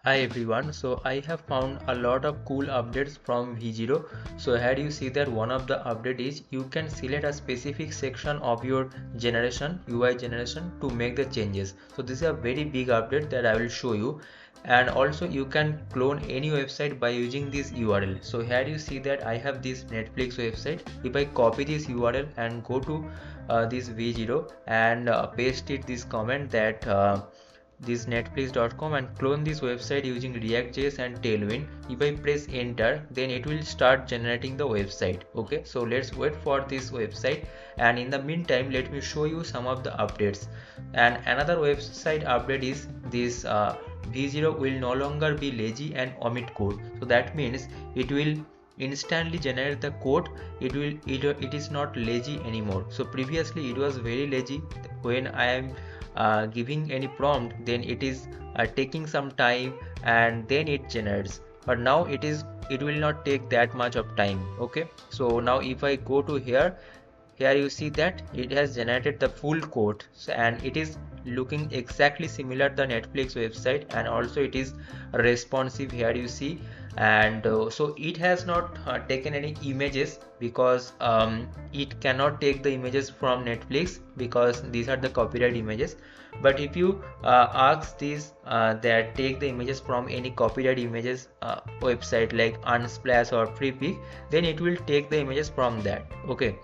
Hi everyone, so I have found a lot of cool updates from V0. So here you see that one of the update is you can select a specific section of your generation, UI generation to make the changes. So this is a very big update that I will show you. And also you can clone any website by using this URL. So here you see that I have this Netflix website. If I copy this URL and go to this V0 and paste it this comment that this netflix.com and clone this website using React.js and Tailwind. If I press enter, then it will start generating the website. Okay, so let's wait for this website, and in the meantime let me show you some of the updates. And another website update is this V0 will no longer be lazy and omit code. So that means it will instantly generate the code. It is not lazy anymore. So previously it was very lazy. When I am giving any prompt, then it is taking some time and then it generates, but now it will not take that much of time. Okay, so now if I go to here you see that it has generated the full code. And it is looking exactly similar to the Netflix website, and also it is responsive. Here you see, and so it has not taken any images because it cannot take the images from Netflix because these are the copyright images. But if you ask this that take the images from any copyright images website like Unsplash or FreePic, then it will take the images from that. Okay,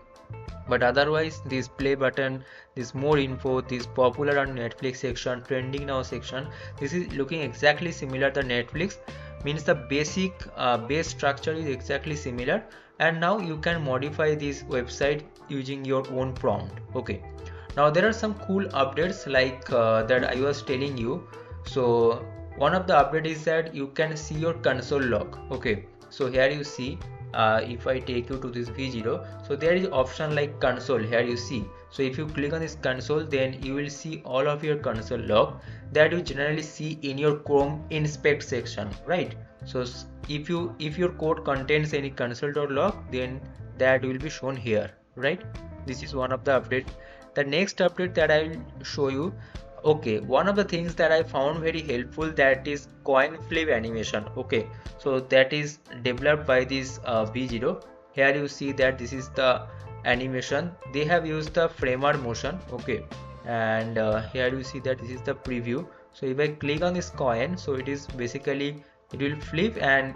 but otherwise this play button, this more info, this popular on Netflix section, trending now section, this is looking exactly similar to Netflix. Means the basic base structure is exactly similar, and now you can modify this website using your own prompt. Okay, now there are some cool updates like that I was telling you. So one of the update is that you can see your console log. Okay, so here you see, if I take you to this V0, so there is option like console. Here you see, so if you click on this console, then you will see all of your console log that you generally see in your Chrome inspect section, right? So if your code contains any console.log, then that will be shown here, right? This is one of the update. The next update that I will show you, okay, one of the things that I found very helpful, that is coin flip animation. Okay, so that is developed by this V0. Here you see that this is the animation. They have used the framer motion. Okay, and here you see that this is the preview. So if I click on this coin, so it is basically, it will flip and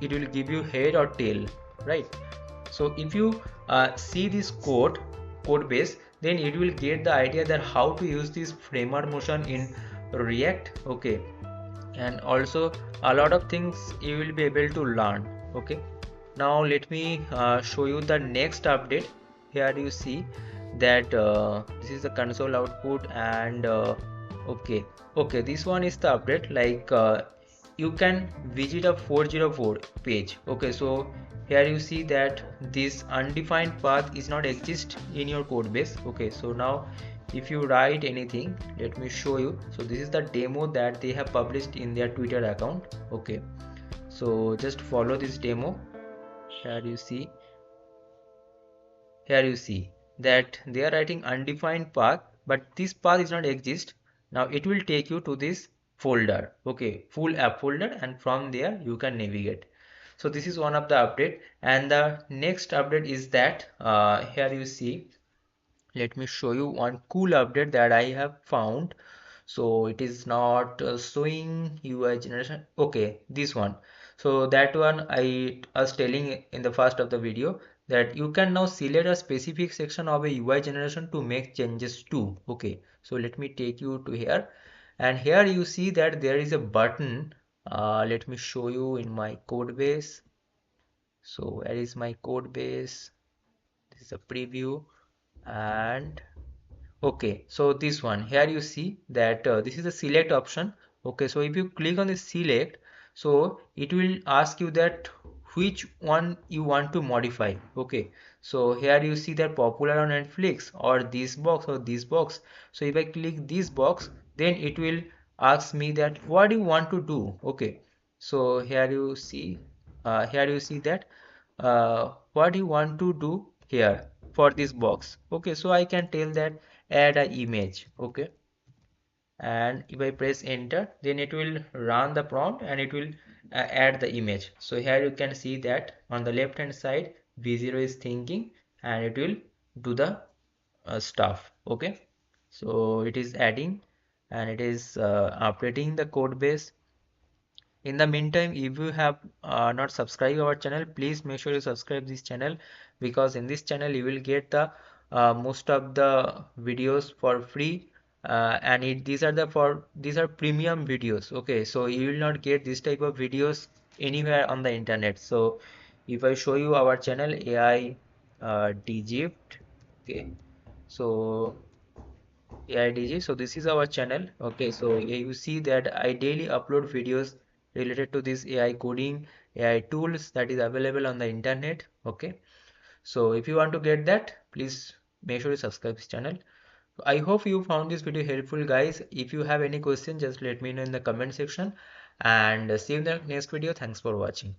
it will give you head or tail, right? So if you see this code base, then it will get the idea that how to use this framer motion in React. Okay, and also a lot of things you will be able to learn. Okay, now let me show you the next update. Here you see that this is the console output, and okay, this one is the update like you can visit a 404 page. Okay, so here you see that this undefined path is not exist in your code base. Okay, so now if you write anything, let me show you. So this is the demo that they have published in their Twitter account. Okay, so just follow this demo. Here you see, here you see that they are writing undefined path, but this path is not exist. Now it will take you to this folder. Okay, full app folder, and from there you can navigate. So this is one of the update, and the next update is that here you see, let me show you one cool update that I have found. So it is not showing UI generation. Okay, this one. So that one I was telling in the first of the video, that you can now select a specific section of a UI generation to make changes to. Okay, so let me take you to here, and here you see that there is a button. Let me show you in my code base. So where is my code base? This is a preview, and okay, so this one here you see that this is the select option. Okay, so if you click on the select, so it will ask you that which one you want to modify. Okay, so here you see that popular on Netflix or this box or this box. So if I click this box, then it will ask me that what do you want to do. Okay, so here you see that what you want to do here for this box. Okay, so I can tell that add a image. Okay, and if I press enter, then it will run the prompt and it will add the image. So here you can see that on the left hand side V0 is thinking and it will do the stuff. Okay, so it is adding and it is updating the code base. In the meantime, if you have not subscribed our channel, please make sure you subscribe this channel, because in this channel you will get the most of the videos for free, and these are premium videos. Okay, so you will not get this type of videos anywhere on the internet. So if I show you our channel AI Egypt, okay, so AIDG. So this is our channel. Okay, so here you see that I daily upload videos related to this AI coding, AI tools that is available on the internet. Okay, so if you want to get that, please make sure you subscribe this channel. I hope you found this video helpful, guys. If you have any question, just let me know in the comment section, and see you in the next video. Thanks for watching.